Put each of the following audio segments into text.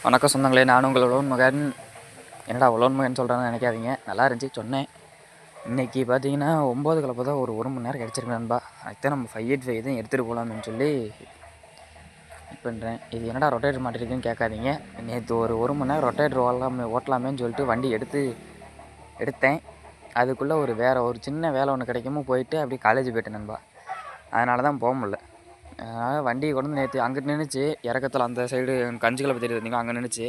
வணக்கம் சொந்தங்களே, நான் உங்கள் உழவன் மகன். என்னடா உழவன் மகன் சொல்கிறேன்னு நினைக்காதீங்க, நல்லா இருந்துச்சு சொன்னேன். இன்றைக்கி பார்த்தீங்கன்னா 9 கலப்பை தான் ஒரு மணி நேரம் கிடச்சிருக்கு நண்பா. அதுதான் நம்ம 585 தான் எடுத்துகிட்டு போகலாம்னு சொல்லி இது பண்ணுறேன். இது என்னடா ரொட்டேட்டர் மாட்டிருக்குன்னு கேட்காதீங்க. நேற்று ஒரு மணி நேரம் ரொட்டேட்டர் ஓட்டலாமேன்னு சொல்லிட்டு வண்டி எடுத்தேன். அதுக்குள்ளே வேறு ஒரு சின்ன வேலை ஒன்று கிடைக்காம போயிட்டு அப்படியே காலேஜ் போயிட்டேன் நண்பா. அதனால தான் போக முடியல. அதனால் வண்டியை கொண்டு நேற்று அங்கிட்டு நின்றுச்சு, இறக்கத்தில் அந்த சைடு கஞ்சிகளை பற்றி இருந்தீங்க, அங்கே நின்றுச்சு.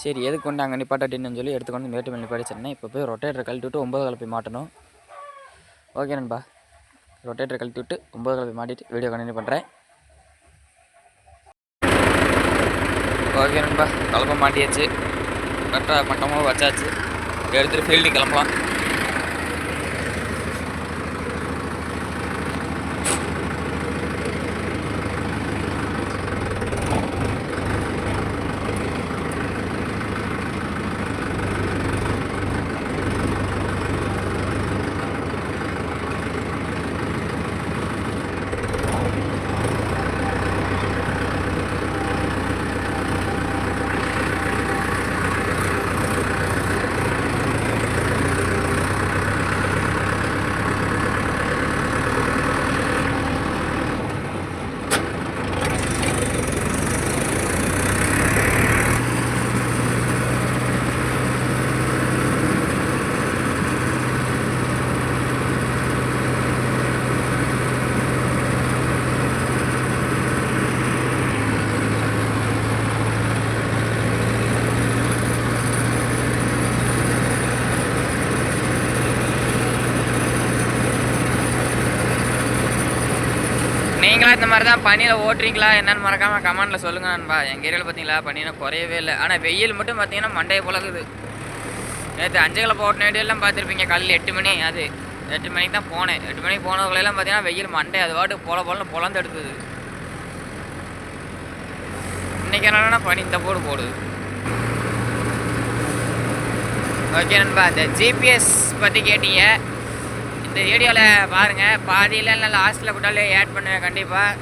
சரி எதுக்கு கொண்டு அங்கே நிப்பாட்டின்னு சொல்லி எடுத்துக்கொண்டு மேட்டு நிப்பாட்டி சொன்னேன். இப்போ போய் ரொட்டேட்டரை கழட்டி விட்டு 9 கலப்பை மாட்டணும். ஓகே நண்பா, ரொட்டேட்டரை கழட்டி விட்டு 9 கலப்பை மாட்டிட்டு வீடியோ கண்டினியூ பண்ணுறேன். ஓகே நண்பா, கலப்பை மாட்டியாச்சு, கரெக்டாக மட்டமாக வச்சாச்சு. எடுத்துகிட்டு ஃபீல்டு கிளம்பலாம். நீங்களாம் இந்த மாதிரி தான் பனியில் ஓட்டுறீங்களா என்னென்னு மறக்காமல் கமெண்டில் சொல்லுங்கள் நண்பா. எங்கள் ஏரியாவில் பார்த்தீங்களா பனினா குறையவே இல்லை. ஆனால் வெயில் மட்டும் பார்த்தீங்கன்னா மண்டையை புழகுது. நேற்று 5 கலப்பை ஓட்டின வீடியோலாம் பார்த்துருப்பீங்க. காலையில் 8 மணி, அது 8 மணிக்கு தான் போனேன். 8 மணிக்கு போனவங்களெல்லாம் பார்த்தீங்கன்னா வெயில் மண்டை அது பாட்டு பொலந்து எடுக்குது. இன்றைக்கி என்னன்னா பனி இந்த போடுது. ஓகே நண்பா, இந்த ஜிபிஎஸ் பற்றி கேட்டீங்க. இந்த வீடியோவில் பாருங்கள், பாதியில் இல்லை லாஸ்ட்டில் போட்டாலே ஆட் பண்ணுவேன் கண்டிப்பாக.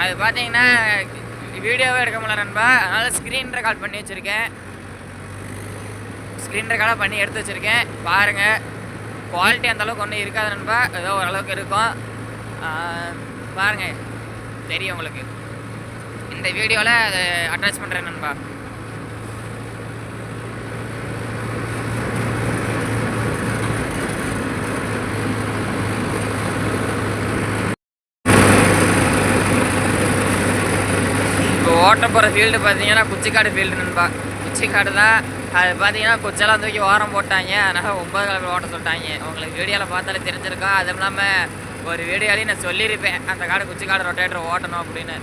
அது பார்த்தீங்கன்னா வீடியோவே எடுக்க முடியல நண்பா, அதனால் ஸ்க்ரீன் ரெக்கார்ட் பண்ணி வச்சுருக்கேன். ஸ்க்ரீன் ரெக்கார்டாக பண்ணி எடுத்து வச்சுருக்கேன். பாருங்கள், குவாலிட்டி அந்தளவுக்கு ஒன்றும் இருக்காது நண்பா, ஏதோ ஓரளவுக்கு இருக்கும். பாருங்கள், தெரியும் உங்களுக்கு. இந்த வீடியோவில் அதை அட்டாச் பண்ணுறேன் நண்பா. ஓட்ட போகிற ஃபீல்டு பார்த்தீங்கன்னா குச்சிக்காடு ஃபீல்டு நண்பா. குச்சிக்காடு தான் அது. பார்த்தீங்கன்னா குச்செல்லாம் தூக்கி ஓரம் போட்டாங்க, அதனால் 9 கலப்பை ஓட்ட சொல்லிட்டாங்க. உங்களுக்கு வீடியோவில் பார்த்தாலே தெரிஞ்சிருக்கோம். அதுவும் இல்லாமல் ஒரு வீடியோலையும் நான் சொல்லியிருப்பேன், அந்த காடு குச்சிக்காடு ரொட்டேட்டர் ஓட்டணும் அப்படின்னு.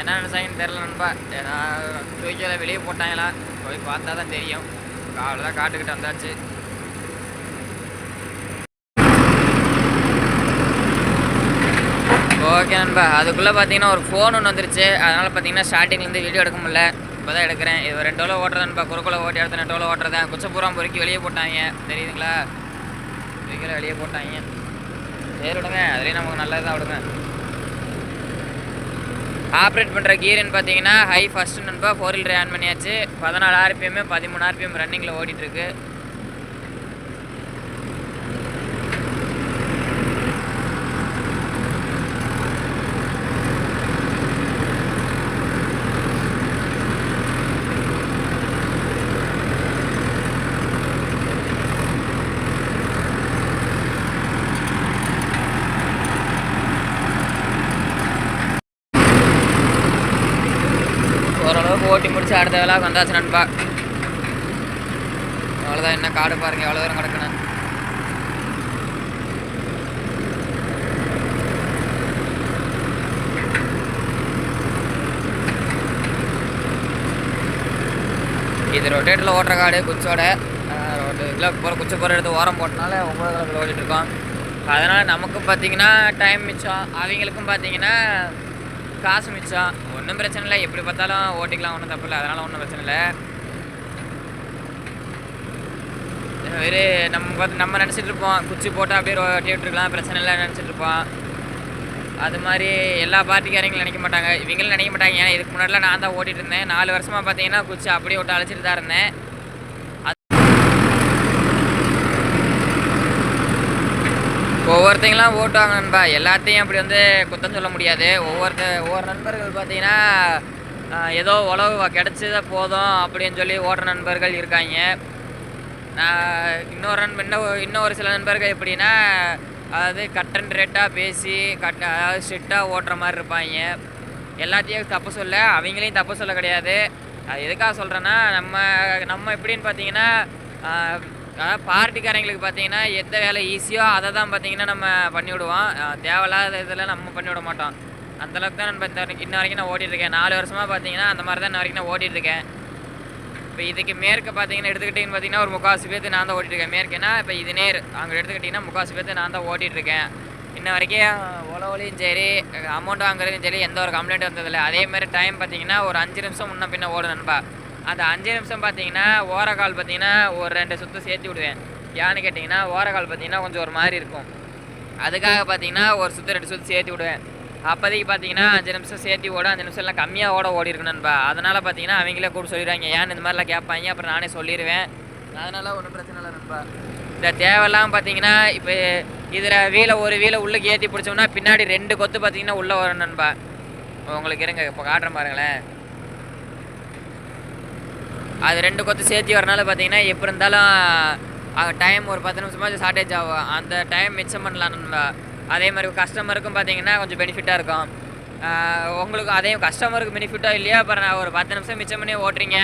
என்ன நினச்சாங்கன்னு தெரில நண்பா. ஏன்னா தூக்கியில் வெளியே போட்டாங்களா, போய் பார்த்தா தான் தெரியும். காலெலாம் காட்டுக்கிட்டு வந்தாச்சு. ஓகே நண்பா, அதுக்குள்ளே பார்த்தீங்கன்னா ஒரு ஃபோன் ஒன்று வந்துருச்சு. அதனால் பார்த்தீங்கன்னா ஸ்டார்டிங்லேருந்து வீடியோ எடுக்க முடியல. இப்போ தான் எடுக்கிறேன். இது 2 டோலை ஓட்டுறது நண்பா. குறுக்குள்ள ஓட்டி எடுத்து 2 டோலை ஓட்டுறதேன். குச்சப்பூரா பொறுக்கி வெளியே போட்டாங்க, தெரியுதுங்களா? வீக்கில் வெளியே போட்டாங்க. சரி விடுங்க, அதுலேயும் நமக்கு நல்லதாக விடுங்க. ஆப்ரேட் பண்ணுற கீருன்னு பார்த்தீங்கன்னா ஹை ஃபஸ்ட்டு நண்பா. 4 வீலர் ஆன் பண்ணியாச்சு. 14 RPM 13 RPM ரன்னிங்கில் ஓடிட்டுருக்கு. ஓரளவுக்கு ஓட்டி முடிச்சு அடுத்த வேலை வந்தாச்சு நண்பா. அவ்வளோதான். என்ன காடு பாருங்க, எவ்வளோ தூரம் கிடக்குன்னு. இது ரொட்டேட்டரில் ஓட்டுற காடு குச்சோட. இதில் போகிற குச்சை போகிற எடுத்து ஓரம் போட்டனால 9 கலப்பில் ஓட்டிகிட்ருக்கோம். அதனால் நமக்கும் பார்த்தீங்கன்னா டைம் மிச்சம், அவங்களுக்கும் பார்த்தீங்கன்னா காசு மிச்சம். ஒன்றும் பிரச்சனை இல்லை, எப்படி பார்த்தாலும் ஓட்டிக்கலாம், ஒன்றும் தப்பு இல்லை. அதனால் ஒன்றும் பிரச்சனை இல்லை. வேறு நம்ம நினச்சிட்டு இருப்போம் குச்சி போட்டால் அப்படியே ஓட்டி விட்டுருக்கலாம், பிரச்சனை இல்லை நினச்சிட்டு இருப்போம். அது மாதிரி எல்லா பார்ட்டிக்காரங்களும் நினைக்க மாட்டாங்க, இவங்களும் நினைக்க மாட்டாங்க. ஏன்னா இதுக்கு முன்னாடிலாம் நான் தான் ஓட்டிகிட்டு இருந்தேன். 4 வருஷமாக பார்த்தீங்கன்னா குச்சி அப்படியே விட்டு அழைச்சிட்டு தான் இருந்தேன். ஒவ்வொருத்தங்களாம் ஓட்டுவாங்க நண்பா, எல்லாத்தையும் அப்படி வந்து குத்தம் சொல்ல முடியாது. ஒவ்வொரு நண்பர்கள் பார்த்தீங்கன்னா ஏதோ உழவு கிடச்சதே போதும் அப்படின்னு சொல்லி ஓட்டுற நண்பர்கள் இருக்காங்க. இன்னும் ஒரு சில நண்பர்கள் எப்படின்னா, அதாவது கட் அண்ட் ரேட்டாக பேசி அதாவது ஸ்ட்ரிக்டாக ஓட்டுற மாதிரி இருப்பாங்க. எல்லாத்தையும் தப்பு சொல்ல, அவங்களையும் தப்பு சொல்ல கிடையாது. அது எதுக்காக சொல்கிறேன்னா, நம்ம எப்படின்னு பார்த்தீங்கன்னா, அதாவது பார்ட்டிக்காரங்களுக்கு பார்த்தீங்கன்னா எந்த வேலை ஈஸியோ அதை தான் பார்த்தீங்கன்னா நம்ம பண்ணிவிடுவோம். தேவையில்லாத இதில் நம்ம பண்ணிவிட மாட்டோம். அந்தளவுக்கு தான் நம்ம இன்ன வரைக்கும் நான் ஓட்டிகிட்ருக்கேன். 4 வருஷமாக பார்த்தீங்கன்னா அந்த மாதிரி தான் இன்ன வரைக்கும் நான் ஓட்டிகிட்ருக்கேன். இப்போ இதுக்கு மேற்க பார்த்தீங்கன்னா எடுத்துக்கிட்டிங்கன்னு பார்த்தீங்கன்னா ஒரு 3/4 பேர்த்து நான் தான் ஓட்டிகிட்ருக்கேன். மேற்கேன்னா இப்போ இது நேர் அங்கே எடுத்துக்கிட்டிங்கன்னா 3/4 பேர்த்து நான் தான் ஓட்டிகிட்ருக்கேன். இன்ன வரைக்கும் உழவுலையும் சரி, அமௌண்ட் வாங்குறதுலையும் சரி எந்த ஒரு கம்ப்ளைண்ட் வந்ததில்லை. அதேமாதிரி டைம் பார்த்தீங்கன்னா ஒரு 5 நிமிஷம் முன்ன பின்ன ஓடும் நண்பா. அந்த 5 நிமிஷம் பார்த்தீங்கன்னா ஓரக்கால் பார்த்தீங்கன்னா ஒரு 2 சுற்று சேர்த்து விடுவேன். ஏன்னு கேட்டிங்கன்னா ஓரக்கால் பார்த்தீங்கன்னா கொஞ்சம் ஒரு மாதிரி இருக்கும். அதுக்காக பார்த்தீங்கன்னா ஒரு சுற்று 2 சுற்று சேர்த்து விடுவேன். அப்போதைக்கு பார்த்தீங்கன்னா 5 நிமிஷம் சேர்த்து ஓடும். 5 நிமிஷம்லாம் கம்மியாக ஓடி இருக்கு நண்பா. அதனால் பார்த்தீங்கன்னா அவங்களே கூட சொல்லிடுவாங்க, ஏன்னு இந்த மாதிரிலாம் கேட்பாங்க. அப்புறம் நானே சொல்லிடுவேன். அதனால் ஒன்றும் பிரச்சனை இல்லை நண்பா. இந்த தேவையெல்லாம் பார்த்தீங்கன்னா இப்போ இதில் ஒரு வீலை உள்ளே ஏற்றி பிடிச்சோம்னா பின்னாடி 2 கொத்து பார்த்தீங்கன்னா உள்ளே வரும் நண்பா. உங்களுக்கு இருங்க இப்போ காட்டுறேன் பாருங்களேன். அது 2 கொத்து சேர்த்தி வரனால பார்த்தீங்கன்னா எப்படி இருந்தாலும் டைம் ஒரு 10 நிமிஷமாச்சும் ஷார்ட்டேஜ் ஆகும். அந்த டைம் மிச்சம் பண்ணலாம் நண்பா. அதே மாதிரி கஸ்டமருக்கும் பார்த்தீங்கன்னா கொஞ்சம் பெனிஃபிட்டாக இருக்கும். உங்களுக்கு அதே கஸ்டமருக்கு பெனிஃபிட்டாக இல்லையா, அப்புறம் நான் ஒரு 10 நிமிஷம் மிச்சம் பண்ணி ஓட்டுறீங்க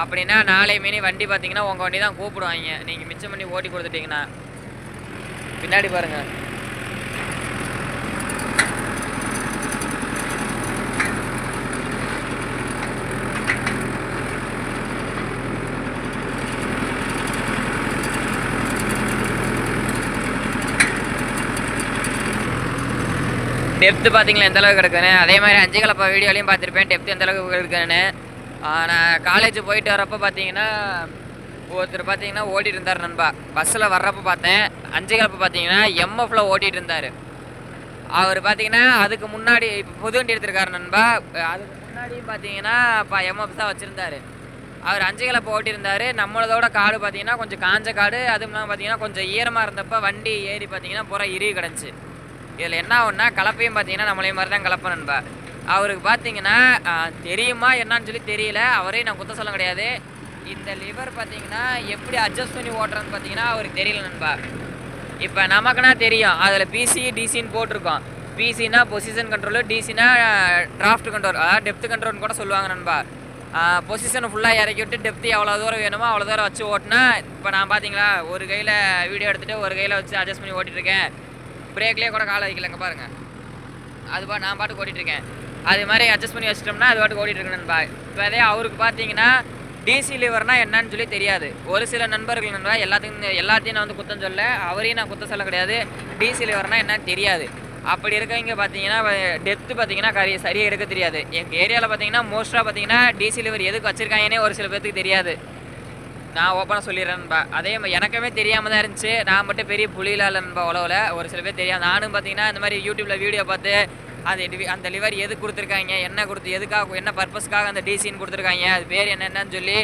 அப்படின்னா நாளை மீனி வண்டி பார்த்தீங்கன்னா உங்கள் வண்டி தான் கூப்பிடுவாங்க. நீங்கள் மிச்சம் பண்ணி ஓட்டி கொடுத்துட்டிங்கன்னா. பின்னாடி பாருங்கள். டெப்த்து பார்த்தீங்களா எந்த அளவுக்கு இருக்குன்னு. அதே மாதிரி 5 கலப்பா வீடியோலையும் பார்த்துருப்பேன் டெப்த்து எந்த அளவுக்கு இருக்குன்னு. நான் காலேஜ் போயிட்டு வரப்போ பார்த்தீங்கன்னா ஒருத்தர் பார்த்தீங்கன்னா ஓட்டிகிட்டு இருந்தார் நண்பா. பஸ்ஸில் வர்றப்போ பார்த்தேன் 5 கலப்பை பார்த்தீங்கன்னா எம்எஃப்ல ஓட்டிகிட்டு இருந்தார். அவர் பார்த்தீங்கன்னா அதுக்கு முன்னாடி இப்போ புது வண்டி எடுத்திருக்காரு நண்பா. அதுக்கு முன்னாடியும் பார்த்தீங்கன்னா இப்போ எம்எஃப் தான் வச்சுருந்தார். அவர் 5 கலப்பை ஓட்டியிருந்தார். நம்மளதோட காடு பார்த்தீங்கன்னா கொஞ்சம் காஞ்ச காடு. அதுவும் இல்லாமல் பார்த்தீங்கன்னா கொஞ்சம் ஈரமாக இருந்தப்போ வண்டி ஏறி பார்த்தீங்கன்னா பூரா இறுகி கிடந்துச்சு. இதில் என்ன ஒன்றா கலப்பையும் பார்த்தீங்கன்னா நம்மளே மாதிரி தான் கலப்பை நண்பா. அவருக்கு பார்த்தீங்கன்னா தெரியுமா என்னான்னு சொல்லி தெரியல. அவரே நான் குத்த சொல்ல கிடையாது. இந்த லிவர் பார்த்தீங்கன்னா எப்படி அட்ஜஸ்ட் பண்ணி ஓட்டுறன்னு பார்த்தீங்கன்னா அவருக்கு தெரியல நண்பா. இப்போ நமக்குன்னா தெரியும், அதில் பிசி டிசின்னு போட்டிருக்கோம். பிசினா பொசிஷன் கண்ட்ரோலு, டிசினா டிராஃப்ட் கண்ட்ரோல், அதாவது டெப்த் கண்ட்ரோல்னு கூட சொல்லுவாங்க நண்பா. பொசிஷனை ஃபுல்லாக இறக்கி விட்டு டெப்த்து எவ்வளோ தூரம் வேணுமோ அவ்வளோ தூரம் வச்சு ஓட்டினா, இப்போ நான் பார்த்தீங்களா ஒரு கையில் வீடியோ எடுத்துகிட்டு ஒரு கையில் வச்சு அட்ஜஸ்ட் பண்ணி ஓட்டிகிட்ருக்கேன். பிரேக்லேயே கூட காலை வைக்கலங்க பாருங்கள். நான் பாட்டுக்கு ஓட்டிகிட்ருக்கேன். அது மாதிரி அட்ஜஸ்ட் பண்ணி வச்சிட்டோம்னா அது பாட்டுக்கு ஓட்டிகிட்டு நண்பா. இப்போ அதே அவருக்கு பார்த்தீங்கன்னா டிசி லிவர்னா என்னன்னு சொல்லி தெரியாது. ஒரு சில நண்பர்கள் நண்பா எல்லாத்தையும் நான் வந்து குத்தம் சொல்ல, அவரையும் நான் குத்தம் சொல்ல கிடையாது. டிசி லிவர்னா என்னன்னு தெரியாது. அப்படி இருக்கவங்க பார்த்தீங்கன்னா டெப்த்து பார்த்தீங்கன்னா சரியாக எடுக்க தெரியாது. எங்கள் ஏரியாவில் பார்த்தீங்கன்னா மோஸ்ட்டாக பார்த்தீங்கன்னா டிசி லிவர் எதுக்கு வச்சுருக்காங்கன்னே ஒரு சில பேருக்கு தெரியாது. நான் ஓப்பனாக சொல்லிடுறேன் நண்பா. அதே எனக்குமே தெரியாமல் தான் இருந்துச்சு. நான் மட்டும் பெரிய புலியில நண்பா உழவில். ஒரு சில பேர் தெரியாது. நானும் பார்த்தீங்கன்னா இந்த மாதிரி யூடியூப்பில் வீடியோ பார்த்து அந்த லிவர் எது கொடுத்துருக்காங்க, என்ன எதுக்காக என்ன பர்பஸ்க்காக அந்த டிசின்னு கொடுத்துருக்காங்க, அது பேர் என்னென்னு சொல்லி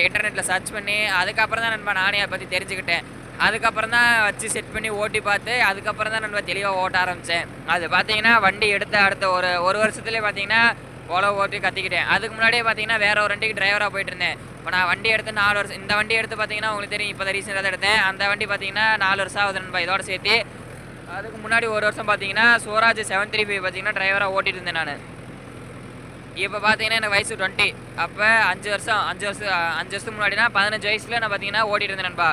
இன்டர்நெட்டில் சர்ச் பண்ணி அதுக்கப்புறம் தான் நண்பா நானே அதை பற்றி தெரிஞ்சுக்கிட்டேன். அதுக்கப்புறம் தான் வச்சு செட் பண்ணி ஓட்டி பார்த்து அதுக்கப்புறம் தான் நண்பா தெளிவாக ஓட்ட ஆரம்பித்தேன். அது பார்த்தீங்கன்னா வண்டி அடுத்த ஒரு வருஷத்துலேயே பார்த்தீங்கன்னா உழவு ஓட்டி கற்றுக்கிட்டேன். அதுக்கு முன்னாடியே பார்த்தீங்கன்னா வேறு ஒரு வண்டிக்கு டிரைவராக போயிட்டு இருந்தேன். இப்போ நான் வண்டி எடுத்து 4 வருஷம், இந்த வண்டி எடுத்து பார்த்தீங்கன்னா உங்களுக்கு தெரியும் இப்போ தான் ரீசெண்டாக தான் எடுத்தேன். அந்த வண்டி பார்த்தீங்கன்னா 4 வருஷம் ஆகுது நண்பா இதோட சேர்த்து. அதுக்கு முன்னாடி ஒரு வருஷம் பார்த்தீங்கன்னா ஸ்வராஜ் 735 பார்த்தீங்கன்னா டிரைவராக ஓட்டிகிட்டு இருந்தேன் நான். இப்போ பார்த்தீங்கன்னா எனக்கு வயசு 20. அப்போ 5 வருஷத்துக்கு முன்னாடினா 15 வயசில் நான் பார்த்தீங்கன்னா ஓட்டிகிட்டு இருந்தேன் நண்பா.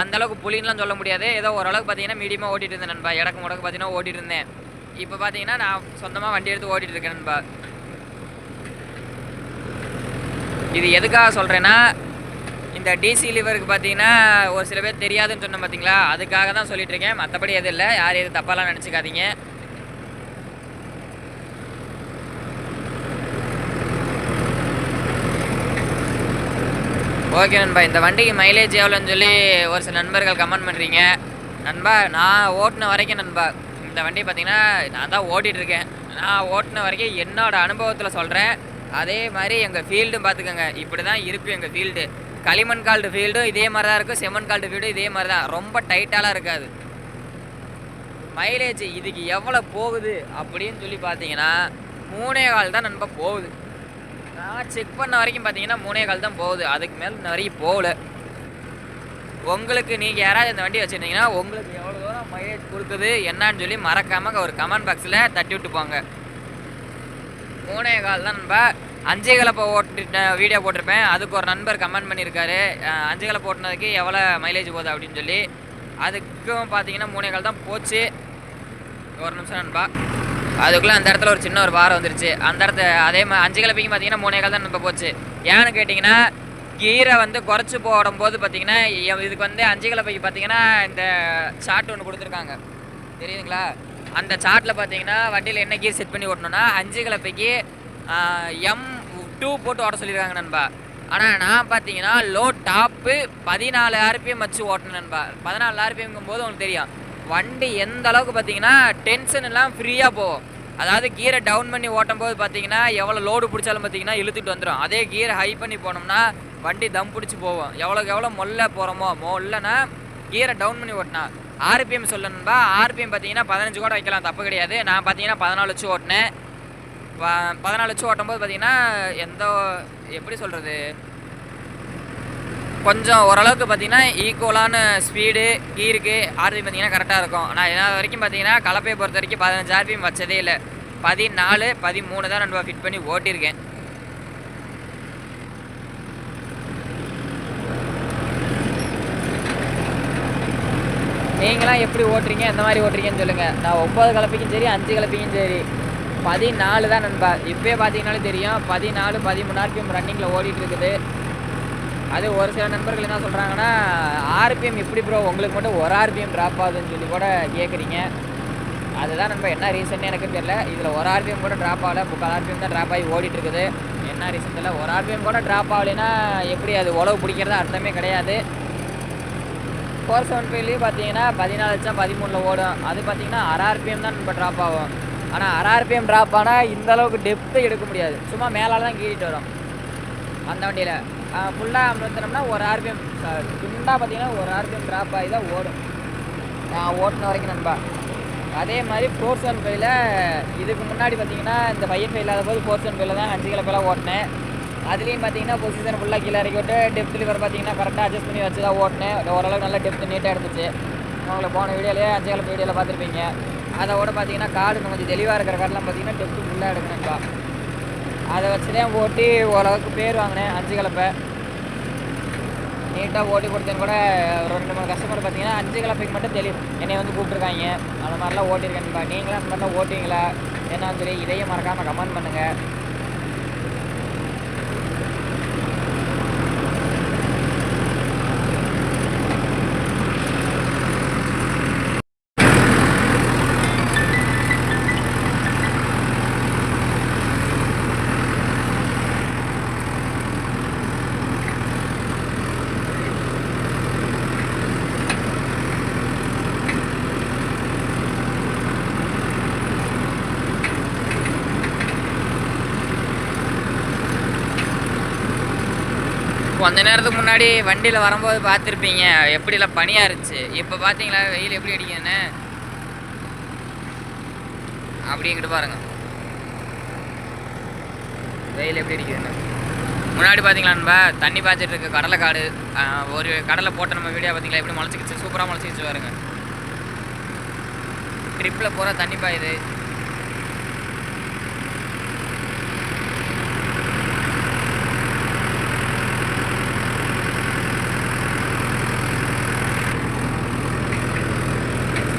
அந்தளவுக்கு புலின்லாம் சொல்ல முடியாது, ஏதோ ஓரளவுக்கு பார்த்தீங்கன்னா மீடியமாக ஓட்டிகிட்டு இருந்தேன் நண்பா. இடக்கு முடக்கு பார்த்தீங்கன்னா ஓட்டிகிட்டு இருந்தேன். இப்போ பார்த்தீங்கன்னா நான் சொந்தமாக வண்டி எடுத்து ஓட்டிகிட்டு இருக்கேன் நண்பா. இது எதுக்காக சொல்கிறேன்னா, இந்த டிசி லிவருக்கு பார்த்தீங்கன்னா ஒரு சில பேர் தெரியாதுன்னு சொன்னேன் பார்த்தீங்களா, அதுக்காக தான் சொல்லிட்டு இருக்கேன். மற்றபடி எதுவும் இல்லை, யாரும் எதுவும் தப்பாலாம் நினச்சிக்காதீங்க. ஓகே நண்பா, இந்த வண்டிக்கு மைலேஜ் எவ்வளோன்னு சொல்லி ஒரு சில நண்பர்கள் கமெண்ட் பண்ணுறீங்க நண்பா. நான் ஓட்டின வரைக்கும் நண்பா இந்த வண்டி பார்த்தீங்கன்னா நான் தான் ஓட்டிகிட்ருக்கேன். நான் ஓட்டின வரைக்கும் என்னோடய அனுபவத்தில் சொல்கிறேன். அதே மாதிரி எங்கள் ஃபீல்டும் பார்த்துக்கோங்க, இப்படி தான் இருக்கும் எங்கள் ஃபீல்டு. களிமண் கால்டு ஃபீல்டும் இதே மாதிரி தான் இருக்கும், செம்மண் கால்டு ஃபீல்டும் இதே மாதிரி தான். ரொம்ப டைட்டாலாம் இருக்காது. மைலேஜ் இதுக்கு எவ்வளோ போகுது அப்படின்னு சொல்லி பார்த்தீங்கன்னா 3.25 தான் நண்பா போகுது. நான் செக் பண்ண வரைக்கும் பார்த்தீங்கன்னா 3.25 தான் போகுது. அதுக்கு மேலே இன்ன வரைக்கும் போகல. உங்களுக்கு நீங்கள் யாராவது இந்த வண்டி வச்சுருந்தீங்கன்னா உங்களுக்கு எவ்வளோ தூரம் மைலேஜ் கொடுக்குது என்னான்னு சொல்லி மறக்காமல் ஒரு கமெண்ட் பாக்ஸில் தட்டி விட்டு போங்க. 3.25 தான் நண்பா. 5 கலப்பை ஓட்டிட்ட வீடியோ போட்டிருப்பேன். அதுக்கு ஒரு நண்பர் கமெண்ட் பண்ணியிருக்காரு, 5 கலப்பை ஓட்டினதுக்கு எவ்வளோ மைலேஜ் போகுது அப்படின்னு சொல்லி. அதுக்கும் பார்த்தீங்கன்னா 3.25 தான் போச்சு. ஒரு நிமிஷம் நண்பா, அதுக்குள்ளே அந்த இடத்துல ஒரு சின்ன ஒரு பாரம் வந்துருச்சு. அந்த இடத்த அதே மாதிரி 5 கலப்பைக்கும் பார்த்தீங்கன்னா 3.25 தான் நண்பா போச்சு. ஏன்னு கேட்டிங்கன்னா கீரை வந்து குறைச்சி போடும்போது பார்த்தீங்கன்னா இதுக்கு வந்து 5 கலப்பைக்கு பார்த்தீங்கன்னா இந்த சார்ட் ஒன்று கொடுத்துருக்காங்க தெரியுதுங்களா? அந்த சார்ட்டில் பார்த்தீங்கன்னா வண்டியில் என்ன கீர் செட் பண்ணி ஓட்டணும்னா 5 கலப்பைக்கு M2 போட்டு ஓட்ட சொல்லியிருக்காங்க நண்பா. ஆனால் நான் பார்த்தீங்கன்னா லோ டாப்பு 14 RPM வச்சு ஓட்டணும் நண்பா. 14 RPMங்கும் போது உங்களுக்கு தெரியும் வண்டி எந்த அளவுக்கு பார்த்தீங்கன்னா டென்ஷன் எல்லாம் ஃப்ரீயாக போகும். அதாவது கீரை டவுன் பண்ணி ஓட்டும் போது பார்த்தீங்கன்னா எவ்வளோ லோடு பிடிச்சாலும் பார்த்தீங்கன்னா இழுத்துட்டு வந்துடும். அதே கீரை ஹை பண்ணி போனோம்னா வண்டி தம் பிடிச்சி போவோம். எவ்வளோக்கு எவ்வளோ மொல்ல போகிறோமோ மொல்லனா கீரை டவுன் பண்ணி ஓட்டினா. RPM சொல்லணும்பா, RPM பார்த்தீங்கன்னா 15 கூட வைக்கலாம், தப்பு கிடையாது. நான் பார்த்தீங்கன்னா 14 வச்சு ஓட்டினேன். 14 வச்சு ஓட்டும்போது பார்த்தீங்கன்னா எப்படி சொல்கிறது, கொஞ்சம் ஓரளவுக்கு பார்த்தீங்கன்னா ஈக்குவலான ஸ்பீடு கீருக்கு RPM பார்த்தீங்கன்னா கரெக்டாக இருக்கும். நான் என்ன வரைக்கும் பார்த்தீங்கன்னா கலப்பையை பொறுத்த வரைக்கும் 15 RPM வச்சதே இல்லை. 14, 13 தான் நண்பா ஃபிட் பண்ணி ஓட்டியிருக்கேன். நீங்களாம் எப்படி ஓட்டுறீங்க, எந்த மாதிரி ஓட்டுறீங்கன்னு சொல்லுங்கள். நான் 9 கலப்பைக்கும் சரி 5 கலப்பைக்கும் சரி 14 தான் நண்பா. இப்போயே பார்த்தீங்கன்னாலே தெரியும் 14, 13 RPM ரன்னிங்கில் ஓடிட்டு இருக்குது. அது ஒரு சில நண்பர்கள் என்ன சொல்கிறாங்கன்னா RPM எப்படி ப்ரோ உங்களுக்கு மட்டும் ஒரு RPM ட்ராப் ஆகுதுன்னு சொல்லி கூட கேட்குறீங்க. அதுதான் நண்பா என்ன ரீசன் எனக்கு தெரியல. இதில் ஒரு RPM கூட ட்ராப் ஆகலை, 3/4 RPM தான் ட்ராப் ஆகி ஓடிட்டு இருக்குது. என்ன ரீசன் தெரியல. ஒரு RPM கூட ட்ராப் ஆகலைன்னா எப்படி அது உழவு பிடிக்கிறதா அர்த்தமே கிடையாது. 475 பார்த்தீங்கன்னா 14 லட்சம் 13 ஓடும். அது பார்த்தீங்கன்னா 1/2 RPM தான் இப்போ ட்ராப் ஆகும். ஆனால் 1/2 RPM ட்ராப் ஆனால் இந்த அளவுக்கு டெப்த்து எடுக்க முடியாது. சும்மா மேலால் தான் கீழிட்டு வரும் அந்த வண்டியில். ஃபுல்லாக அமுத்தினோம்னா ஒரு RPM துண்டாக பார்த்தீங்கன்னா ஒரு RPM ட்ராப் ஆகி தான் ஓடும். நான் ஓட்டின வரைக்கும் நண்பா. அதே மாதிரி 475ல் இதுக்கு முன்னாடி பார்த்தீங்கன்னா இந்த 5 இல்லாத போது 475ல் தான் 5 கலப்பெல்லாம் ஓட்டினேன். அதுலேயும் பார்த்தீங்கன்னா பொசிஷன் ஃபுல்லாக கீழே இறக்கி விட்டு டெப்த் லிவர் பார்த்தீங்கன்னா கரெக்டாக அட்ஜஸ்ட் பண்ணி வச்சு தான் ஓட்டினேன். ஓரளவுக்கு நல்லா டெப்த்து நீட்டாக இருந்துச்சு. உங்களுக்கு போன வீடியோலேயே 5 கலப்பு வீடியோவில் பார்த்துருப்பீங்க. அதோட பார்த்தீங்கன்னா காடு கொஞ்சம் தெளிவாக இருக்கிற காடெலாம் பார்த்தீங்கன்னா டெப்த்து ஃபுல்லாக எடுக்கணும்பா. அதை வச்சு தான் ஓட்டி ஓரளவுக்கு பேர் வாங்கினேன். 5 கலப்பை நீட்டாக ஓட்டி கொடுத்தேன்னு கூட ஒரு 2-3 கஸ்டமர் பார்த்தீங்கன்னா 5 கலப்பைக்கு மட்டும் என்னை வந்து கூப்பிட்ருக்காங்க. அந்த மாதிரிலாம் ஓட்டியிருக்கேன்ப்பா. நீங்களும் அந்த மாதிரிலாம் ஓட்டிங்களா என்னன்னு சொல்லி இதையும் மறக்காமல் கமெண்ட் பண்ணுங்கள். கொஞ்ச நேரத்துக்கு முன்னாடி வண்டியில் வரும்போது பார்த்துருப்பீங்க எப்படிலாம் பனியாக இருந்துச்சு. இப்போ பார்த்தீங்களா வெயில் எப்படி அடிக்குதுன்னு? அப்படி எங்கிட்ட பாருங்கள் வெயில் எப்படி அடிக்குதுன்னு. முன்னாடி பார்த்தீங்களா நண்பா தண்ணி பாய்ச்சிட்டு இருக்கு கடலை காடு. ஒரு கடலை போட்ட நம்ம வீடியோ பார்த்தீங்களா எப்படி முளைச்சிக்கிச்சு, சூப்பராக முளைச்சிக்கிச்சு பாருங்க. ட்ரிப்பில் பூரா தண்ணி பாயுது.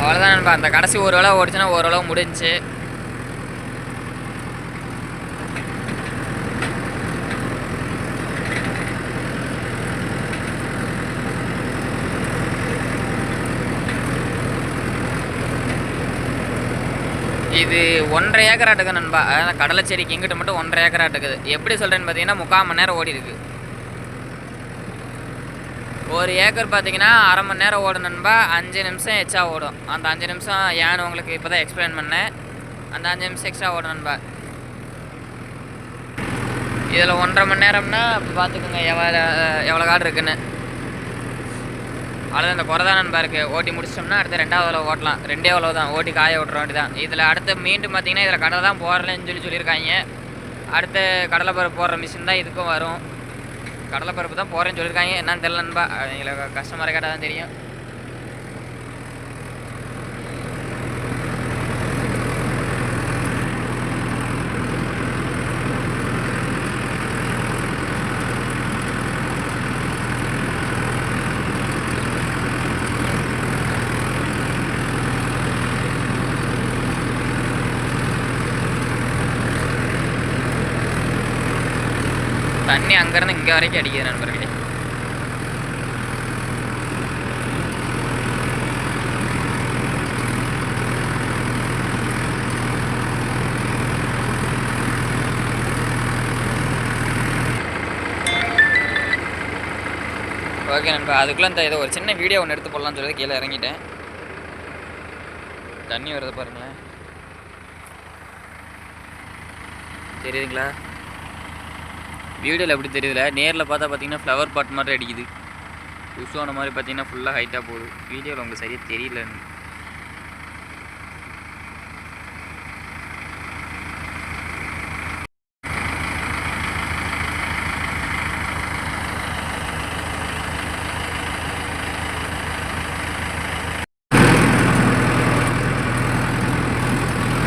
அவ்வளோதான் நண்பா. அந்த கடைசி ஒரு வேளை ஓடிச்சுன்னா ஓரளவு முடிஞ்சு. இது 1.5 ஏக்கர் ஆட்டுக்கு நண்பா. அதான் கடலை செடிக்கு எங்கிட்ட மட்டும் 1.5 ஏக்கர் ஆட்டுக்குது. எப்படி சொல்கிறேன்னு பார்த்தீங்கன்னா 3/4 மணி நேரம் ஓடி இருக்கு. ஒரு ஏக்கர் பார்த்தீங்கன்னா 1/2 மணி நேரம் ஓடும் நண்பா. 5 நிமிஷம் எக்ஸ்ட்ரா ஓடும். அந்த 5 நிமிஷம் ஏன்னு உங்களுக்கு இப்போ தான் எக்ஸ்பிளைன் பண்ணேன். அந்த 5 நிமிஷம் எக்ஸ்ட்ரா ஓடும் நண்பா. இதில் 1.5 மணி நேரம்னா இப்போ பார்த்துக்கோங்க எவ்வளோ காடு இருக்குன்னு. அவ்வளோதான், இந்த குறை தான் நண்பா இருக்குது. ஓட்டி முடிச்சிட்டோம்னா அடுத்த 2வது அளவு ஓட்டலாம். 2 அளவு தான் ஓட்டி காய விட்ற வேண்டி தான். இதில் அடுத்து மீண்டும் பார்த்தீங்கன்னா இதில் கடலை தான் போடுறேன்னு சொல்லியிருக்காங்க. அடுத்து கடலைப்பருப்பு போடுற மிஷின் தான் இதுக்கும் வரும். கடலைப்பருப்பு தான் போகிறேன்னு சொல்லியிருக்காங்க. என்னன்னு தெரியல நண்பா, எங்களுக்கு கஸ்டமரை கேட்டால் தான் தெரியும். தண்ணி அங்கேருந்து இங்கே வரைக்கும் அடிக்குது நண்பர்களே. ஓகே நண்பா, அதுக்குள்ளே இந்த இதை ஒரு சின்ன வீடியோ ஒன்று எடுத்து போடலான்னு சொல்லி கீழே இறங்கிட்டேன். தண்ணி வருது பாருங்களேன், தெரியுதுங்களா? வீடியோவில் எப்படி தெரியுதுல, நேரில் பார்த்தா பார்த்தீங்கன்னா ஃப்ளவர் பாட் மாதிரி அடிக்குது. உசுவான மாதிரி பார்த்தீங்கன்னா ஃபுல்லாக ஹைட்டாக போகுது. வீடியோவில் உங்களுக்கு சரியாக தெரியல.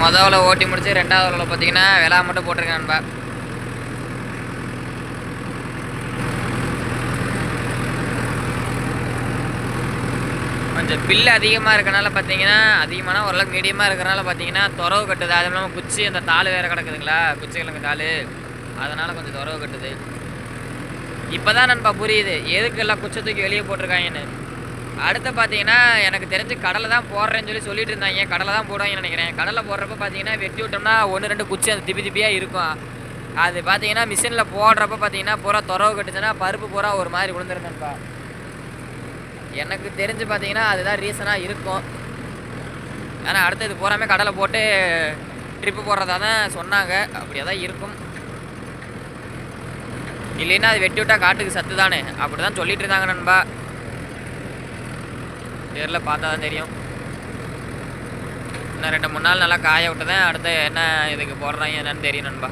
முதல்ல ஓட்டி முடிச்சு 2வது பார்த்தீங்கன்னா விலா மட்டும் போட்டிருக்கேன் நண்பா. கொஞ்சம் பில்லு அதிகமாக இருக்கனால பார்த்தீங்கன்னா, அதிகமான ஓரளவுக்கு மீடியமாக இருக்கிறனால பார்த்தீங்கன்னா துறவு கட்டுது. அதுவும் இல்லாமல் குச்சி அந்த தாள் வேறு கிடக்குதுங்களா, குச்சி கிழங்கு தாள், அதனால் கொஞ்சம் துறவு கட்டுது. இப்போ தான் நண்பா புரியுது எதுக்கு எல்லாம் குச்சை தூக்கி வெளியே போட்டிருக்காங்கன்னு. அடுத்து பார்த்தீங்கன்னா எனக்கு தெரிஞ்சு கடலை தான் போடுறேன்னு சொல்லிட்டு இருந்தாங்க. கடலை தான் போடுவாங்கன்னு நினைக்கிறேன். கடலை போடுறப்ப பார்த்தீங்கன்னா வெட்டி விட்டோம்னா 1-2 குச்சி அந்த திப்பி திப்பியாக இருக்கும். அது பார்த்தீங்கன்னா மிஷினில் போடுறப்ப பார்த்தீங்கன்னா பூரா துறவு கட்டுச்சுன்னா பருப்பு பூரா ஒரு மாதிரி விழுந்துருந்தேன்ப்பா. எனக்கு தெரிஞ்சு பார்த்தீங்கன்னா அதுதான் ரீசனாக இருக்கும். ஏன்னா அடுத்து இது பூராமே கடலை போட்டு ட்ரிப்பு போடுறதா தான் சொன்னாங்க. அப்படியே தான் இருக்கும். இல்லைன்னா அது வெட்டி விட்டால் காட்டுக்கு சத்து தானே, அப்படி தான் சொல்லிட்டு இருந்தாங்க நண்பா. நேரில் பார்த்தா தான் தெரியும். இன்னும் 2-3 நாள் நல்லா காய விட்டு தான் அடுத்து என்ன இதுக்கு போடுறாங்க என்னன்னு தெரியும் நண்பா.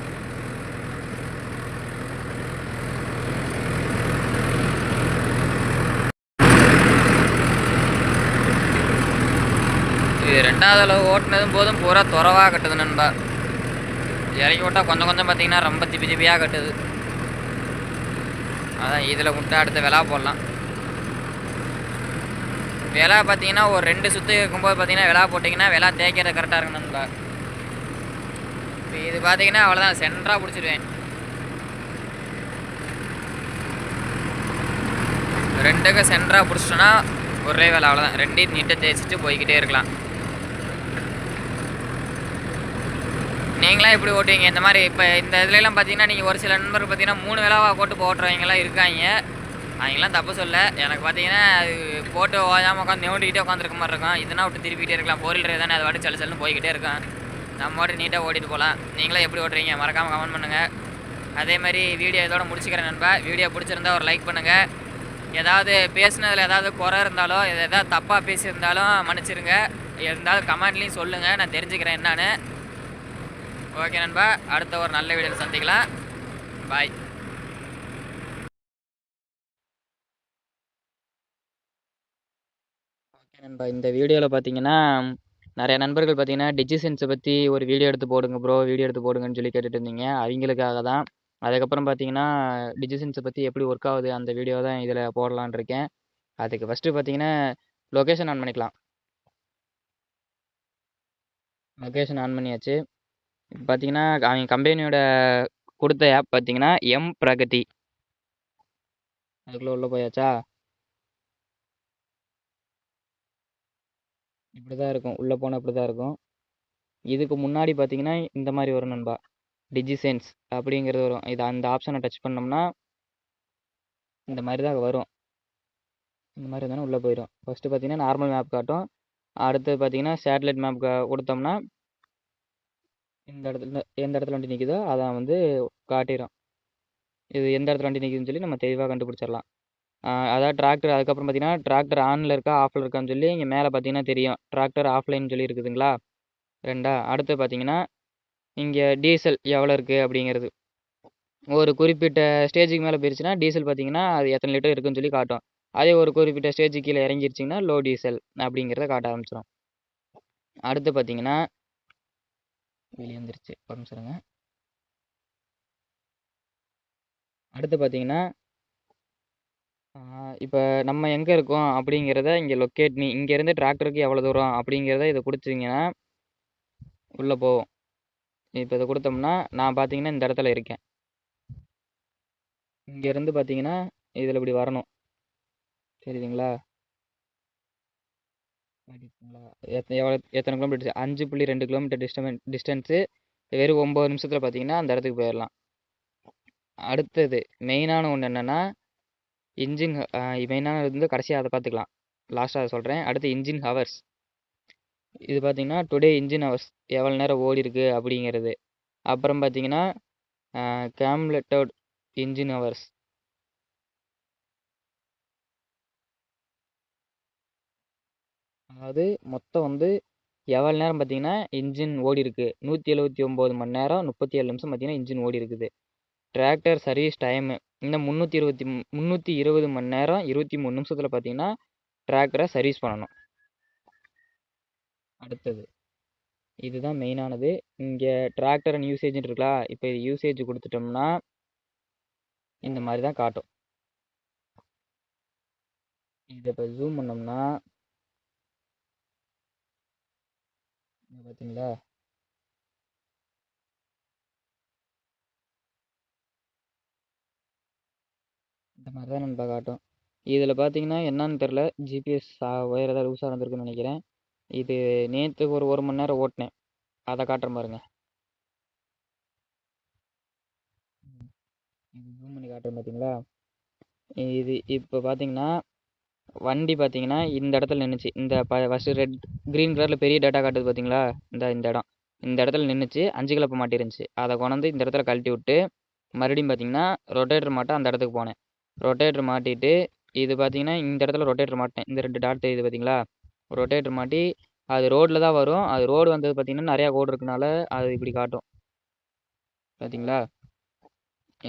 இது 2வது அளவு ஓட்டினதும் போதும் பூரா துறவாக கட்டுது நண்பா. இறக்கி விட்டால் கொஞ்சம் கொஞ்சம் பார்த்தீங்கன்னா ரொம்ப திப்பி திப்பியாக கட்டுது. அதான் இதில் விட்டா அடுத்த விலா போடலாம். விலா பார்த்தீங்கன்னா ஒரு 2 சுற்று இருக்கும்போது பார்த்தீங்கன்னா விலா போட்டிங்கன்னா விலா தேய்க்கிறது கரெக்டாக இருக்கும் நண்பா. இப்போ இது பார்த்தீங்கன்னா அவ்வளோதான், சென்டராக பிடிச்சிடுவேன். 2க்கு சென்டராக பிடிச்சிட்டோன்னா ஒரே வேலை, அவ்வளோதான். 2 நீட்டாக தேய்ச்சிட்டு போய்கிட்டே இருக்கலாம். நீங்களாம் எப்படி ஓட்டுவீங்க இந்த மாதிரி? இப்போ இந்த இதுலலாம் பார்த்தீங்கன்னா நீங்கள் ஒரு சில நண்பர்கள் பார்த்தீங்கன்னா 3 வேளாவாக போட்டு ஓட்டுறவங்கலாம் இருக்காங்க. அவங்களாம் தப்பு சொல்ல. எனக்கு பார்த்தீங்கன்னா அது போட்டு ஓயாமல் உட்காந்து நோண்டிக்கிட்டே உட்காந்துருக்க மாதிரி இருக்கும். இதனா விட்டு திருப்பிக்கிட்டே இருக்கலாம். 4 வீலர் தானே, அது வாட்டி சல்லுன்னு போய்கிட்டே இருக்கும். நம்ம வாட்டி நீட்டாக ஓட்டிகிட்டு போகலாம். நீங்களே எப்படி ஓட்டுறீங்க மறக்காமல் கமெண்ட் பண்ணுங்கள். அதே மாதிரி வீடியோ இதோட முடிச்சுக்கிறேன் நண்பா. வீடியோ பிடிச்சிருந்தா ஒரு லைக் பண்ணுங்கள். ஏதாவது பேசுனதில் ஏதாவது குறை இருந்தாலோ ஏதாவது தப்பாக பேசியிருந்தாலும் மன்னிச்சிருங்க. இருந்தாலும் கமெண்ட்லேயும் சொல்லுங்கள், நான் தெரிஞ்சுக்கிறேன் என்னான்னு. ஓகே நண்பா, அடுத்த ஒரு நல்ல வீடியோவில் சந்திக்கலாம். பாய். ஓகே நண்பா, இந்த வீடியோவில் பார்த்தீங்கன்னா நிறைய நண்பர்கள் பார்த்தீங்கன்னா டிஜிசென்ஸை பற்றி ஒரு வீடியோ எடுத்து போடுங்க ப்ரோ, வீடியோ எடுத்து போடுங்கன்னு சொல்லி கேட்டுட்டு இருந்தீங்க. அவங்களுக்காக தான். அதுக்கப்புறம் பார்த்தீங்கன்னா டிஜிசென்ஸை பற்றி எப்படி ஒர்க் ஆகுது அந்த வீடியோ தான் இதில் போடலான் இருக்கேன். அதுக்கு ஃபஸ்ட்டு பார்த்தீங்கன்னா லொக்கேஷன் ஆன் பண்ணிக்கலாம். லொக்கேஷன் ஆன் பண்ணியாச்சு. இப்போ பார்த்தீங்கன்னா அவங்க கம்பெனியோட கொடுத்த ஆப் பார்த்தீங்கன்னா எம் பிரகதி. அதுக்குள்ளே உள்ளே போயாச்சா? இப்படி தான் இருக்கும். உள்ளே போனால் இப்படி தான் இருக்கும். இதுக்கு முன்னாடி பார்த்தீங்கன்னா இந்த மாதிரி வரும் நண்பா, டிஜிசென்ஸ் அப்படிங்கிறது வரும். இது அந்த ஆப்ஷனை டச் பண்ணோம்னா இந்த மாதிரி தான் வரும். இந்த மாதிரி இருந்தாலும் உள்ளே போயிடும். ஃபஸ்ட்டு பார்த்தீங்கன்னா நார்மல் மேப் காட்டும். அடுத்து பார்த்தீங்கன்னா சேட்டலைட் மேப் கொடுத்தோம்னா இந்த இடத்துல எந்த இடத்துல வண்டி நிற்குதோ அதை வந்து காட்டிடும். இது எந்த இடத்துல வண்டி நிற்குதுன்னு சொல்லி நம்ம தெளிவாக கண்டுபிடிச்சிடலாம். அதாவது டிராக்டர் அதுக்கப்புறம் பார்த்தீங்கன்னா டிராக்டர் ஆனில் இருக்கா ஆஃபில் இருக்கான்னு சொல்லி இங்கே மேலே பார்த்தீங்கன்னா தெரியும். டிராக்டர் ஆஃப்லைன் சொல்லி இருக்குதுங்களா ரெண்டா. அடுத்து பார்த்தீங்கன்னா இங்கே டீசல் எவ்வளோ இருக்குது அப்படிங்கிறது. ஒரு குறிப்பிட்ட ஸ்டேஜுக்கு மேலே போயிருச்சுன்னா டீசல் பார்த்தீங்கன்னா அது எத்தனை லிட்டர் இருக்குன்னு சொல்லி காட்டும். அதே ஒரு குறிப்பிட்ட ஸ்டேஜுக்கு கீழே இறங்கிருச்சிங்கன்னா லோ டீசல் அப்படிங்கிறத காட்ட ஆரம்பிச்சிடும். அடுத்து பார்த்தீங்கன்னா வெளியே வந்துருச்சு ஒரு நிமிஷங்க. அடுத்து பார்த்தீங்கன்னா இப்போ நம்ம எங்கே இருக்கோம் அப்படிங்கிறத இங்கே லொக்கேட் இங்கேருந்து டிராக்டருக்கு எவ்வளோ தூரம் அப்படிங்கிறத இதை கொடுத்தீங்கன்னா உள்ளே போவோம். இப்போ இதை கொடுத்தோம்னா நான் பார்த்தீங்கன்னா இந்த இடத்துல இருக்கேன். இங்கேருந்து பார்த்தீங்கன்னா இதில் இப்படி வரணும். சரிங்களா? எத்தனை கிலோமீட்டர்? 5.2 கிலோமீட்டர் டிஸ்டன்ஸு வெறும் 9 நிமிஷத்தில் பார்த்தீங்கன்னா அந்த இடத்துக்கு போயிடலாம். அடுத்தது மெயினான ஒன்று என்னென்னா இன்ஜின். மெயினானது வந்து கடைசியாக அதை பார்த்துக்கலாம், லாஸ்ட்டாக அதை சொல்கிறேன். அடுத்து இன்ஜின் ஹவர்ஸ். இது பார்த்தீங்கன்னா டுடே இன்ஜின் ஹவர்ஸ் எவ்வளோ நேரம் ஓடி இருக்கு அப்படிங்கிறது. அப்புறம் பார்த்தீங்கன்னா கேம்லெட்டட் இன்ஜின் ஹவர்ஸ். அதாவது மொத்தம் வந்து எவ்வளோ நேரம் பார்த்தீங்கன்னா இன்ஜின் ஓடி இருக்கு. 179 மணி நேரம் 37 நிமிஷம் பார்த்தீங்கன்னா இன்ஜின் ஓடி இருக்குது. டிராக்டர் சர்வீஸ் டைமு இன்னும் 320 மணி நேரம் 23 நிமிஷத்தில் பார்த்தீங்கன்னா டிராக்டரை சர்வீஸ் பண்ணணும். அடுத்தது இதுதான் மெயினானது. இங்கே டிராக்டர் அண்ட் யூசேஜ்னு இருக்கா. இப்போ இது யூசேஜ் கொடுத்துட்டோம்னா இந்த மாதிரி தான் காட்டும். இதை இப்போ ஜூம் பண்ணோம்னா பார்த்தீங்களா இந்த மாதிரி தான் நம்ம காட்டும். இதில் பார்த்தீங்கன்னா என்னன்னு தெரில, ஜிபிஎஸ் ஒயர் ஏதாவது லூஸாக இருந்திருக்குன்னு நினைக்கிறேன். இது நேற்று ஒரு மணி நேரம் ஓட்டினேன், அதை காட்டுறேன் பாருங்க. இது ஜூம் பண்ணி காட்டுறேன் பார்த்தீங்களா. இது இப்போ பார்த்தீங்கன்னா வண்டி பார்த்தீங்கன்னா இந்த இடத்துல நின்றுச்சு. இந்த ஃபஸ்ட்டு க்ரீன் கலரில் பெரிய டேட்டா காட்டுது பார்த்தீங்களா. இந்த இடம் இந்த இடத்துல நின்றுச்சு. 5 கிலோ மாட்டிருந்துச்சு. அதை கொண்டாந்து இந்த இடத்துல கழட்டி விட்டு மறுபடியும் பார்த்தீங்கன்னா ரொட்டேட்டர் மாட்ட அந்த இடத்துக்கு போனேன். ரொட்டேட்டர் மாட்டிட்டு இது பார்த்தீங்கன்னா இந்த இடத்துல ரொட்டேட்டர் மாட்டேன். இந்த 2 டாட் தெரியுது பார்த்தீங்களா. ரொட்டேட்டர் மாட்டி அது ரோட்டில் தான் வரும். அது ரோடு வந்தது பார்த்தீங்கன்னா நிறையா கோடு இருக்கனால அது இப்படி காட்டும் பார்த்தீங்களா.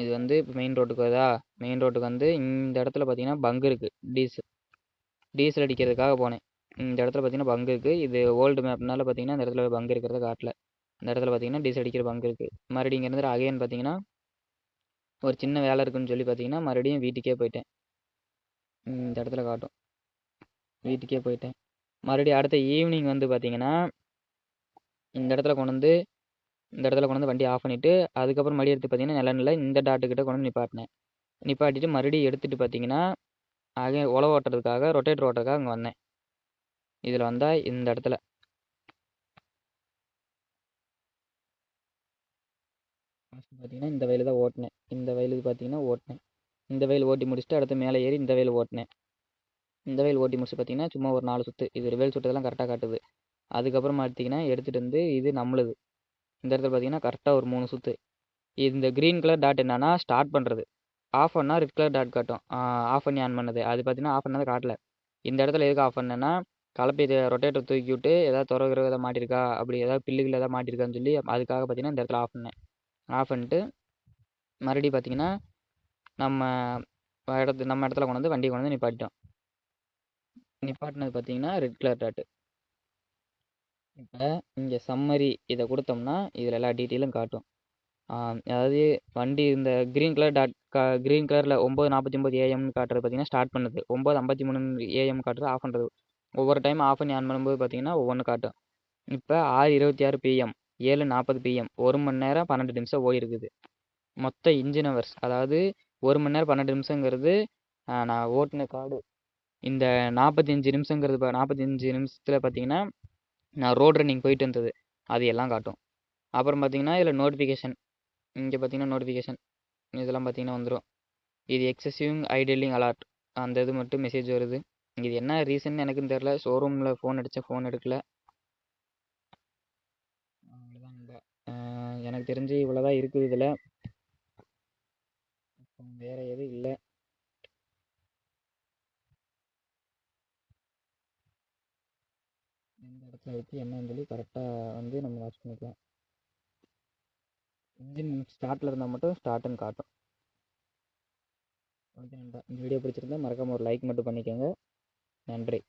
இது வந்து இப்போ மெயின் ரோட்டுக்கு வருதா. மெயின் ரோட்டுக்கு வந்து இந்த இடத்துல பார்த்தீங்கன்னா பங்கு இருக்குது. டீசல் அடிக்கிறதுக்காக போனேன். இந்த இடத்துல பார்த்தீங்கன்னா பங்கு இருக்குது. இது ஓல்டு மேப்னால பார்த்தீங்கன்னா இந்த இடத்துல பங்கு இருக்கிறத காட்டல. இந்த இடத்துல பார்த்தீங்கன்னா டீசல் அடிக்கிற பங்கு இருக்குது. மறுபடியும் இங்கேருந்து அகைன் பார்த்தீங்கன்னா ஒரு சின்ன வேலை இருக்குன்னு சொல்லி பார்த்தீங்கன்னா மறுபடியும் வீட்டுக்கே போயிட்டேன். இந்த இடத்துல காட்டும், வீட்டுக்கே போயிட்டேன். மறுபடியும் அடுத்த ஈவினிங் வந்து பார்த்தீங்கன்னா இந்த இடத்துல கொண்டு வந்து வண்டி ஆஃப் பண்ணிவிட்டு அதுக்கப்புறம் மறுபடியும் எடுத்து பார்த்தீங்கன்னா நிலநில இந்த டாட்டுக்கிட்ட கொண்டு வந்து நிப்பாட்டிட்டு மறுபடியும் எடுத்துகிட்டு பார்த்தீங்கன்னா உழவு ஓட்டுறதுக்காக ரொட்டேட்டர் ஓட்டுறதுக்காக அங்கே வந்தேன். இதில் வந்தால் இந்த இடத்துல பார்த்தீங்கன்னா இந்த வயலு தான் ஓட்டினேன். இந்த வயலுக்கு பார்த்தீங்கன்னா ஓட்டினேன். இந்த வயல் ஓட்டி முடிச்சுட்டு அடுத்து மேலே ஏறி இந்த வயல் ஓட்டினேன். இந்த வயல் ஓட்டி முடிச்சு பார்த்தீங்கன்னா சும்மா ஒரு 4 சுற்று. இது ரிவல் சுற்றதெல்லாம் கரெக்டாக காட்டுது. அதுக்கப்புறம் பார்த்தீங்கன்னா எடுத்துகிட்டு வந்து இது நம்மளுது. இந்த இடத்துல பார்த்தீங்கன்னா கரெக்டாக ஒரு 3 சுற்று. இந்த க்ரீன் கலர் டாட் என்னன்னா ஸ்டார்ட் பண்ணுறது. ஆஃப் பண்ணால் ரெட் கலர் டாட் காட்டும், ஆஃப் பண்ணி ஆன் பண்ணது. அது பார்த்தீங்கன்னா ஆஃப் பண்ணதை காட்டல. இந்த இடத்துல எதுக்கு ஆஃப் பண்ணேன்னா கலப்பை ரொட்டேட்டர் தூக்கி விட்டு ஏதாவது துறகுற எதாவது மாட்டிருக்கா, அப்படி ஏதாவது பில்லுகள் ஏதாவது மாட்டிருக்கான்னு சொல்லி அதுக்காக பார்த்தீங்கன்னா இந்த இடத்துல ஆஃப் பண்ணேன். ஆஃப் பண்ணிட்டு மறுபடியும் பார்த்தீங்கன்னா நம்ம இடத்துல கொண்டு வந்து வண்டியை கொண்டு வந்து நிப்பாட்டிட்டோம். நிப்பாட்டினது பார்த்தீங்கன்னா ரெட் கலர் டாட்டு. இப்போ இங்கே சம்மரி இதை கொடுத்தோம்னா இதில் எல்லா டீட்டெயிலும் காட்டும். அதாவது வண்டி இந்த க்ரீன் கலர் க்ரீன் கலரில் 9:49 AM காட்டுறது பார்த்தீங்கன்னா ஸ்டார்ட் பண்ணுது. 9:53 AM காட்டுறது ஆஃப் பண்ணுறது. ஒவ்வொரு டைம் ஆஃப் பண்ணி ஆன் பண்ணும்போது பார்த்தீங்கன்னா ஒவ்வொன்று காட்டும். இப்போ 6:26 PM 7:40 PM 1 மணி நேரம் 12 நிமிஷம் ஓடிருக்குது. மொத்த இன்ஜின் ஹவர்ஸ் அதாவது 1 மணி நேரம் 12 நிமிஷங்கிறது நான் ஓட்டின காடு. இந்த 45 நிமிஷங்கிறது 45 நிமிஷத்தில் பார்த்தீங்கன்னா நான் ரோட் ரன்னிங் போயிட்டு வந்தது அது எல்லாம் காட்டும். அப்புறம் பார்த்தீங்கன்னா இதில் நோட்டிஃபிகேஷன், இங்கே பார்த்தீங்கன்னா நோட்டிஃபிகேஷன் இதெல்லாம் பார்த்தீங்கன்னா வந்துடும். இது எக்ஸசிவ் ஐடலிங் அலர்ட் அந்த இது மட்டும் மெசேஜ் வருது. இது என்ன ரீசன் எனக்கும் தெரில. ஷோரூமில் ஃபோன் அடித்தேன், ஃபோன் எடுக்கல. அவ்வளோதான் நண்பா. எனக்கு தெரிஞ்சு இவ்வளோதான் இருக்குது இதில். வேறு எதுவும் இல்லை. எந்த இடத்துல வச்சு என்னன்னு சொல்லி கரெக்டாக வந்து நம்ம வாட்ச் பண்ணிக்கலாம். இன்ஜின் ஸ்டார்ட்டில் இருந்தால் மட்டும் ஸ்டார்ட்டுன்னு காட்டும். ஓகே நண்பா, இந்த வீடியோ பிடிச்சிருந்தா மறக்காமல் ஒரு லைக் மட்டும் பண்ணிக்கோங்க. நன்றி.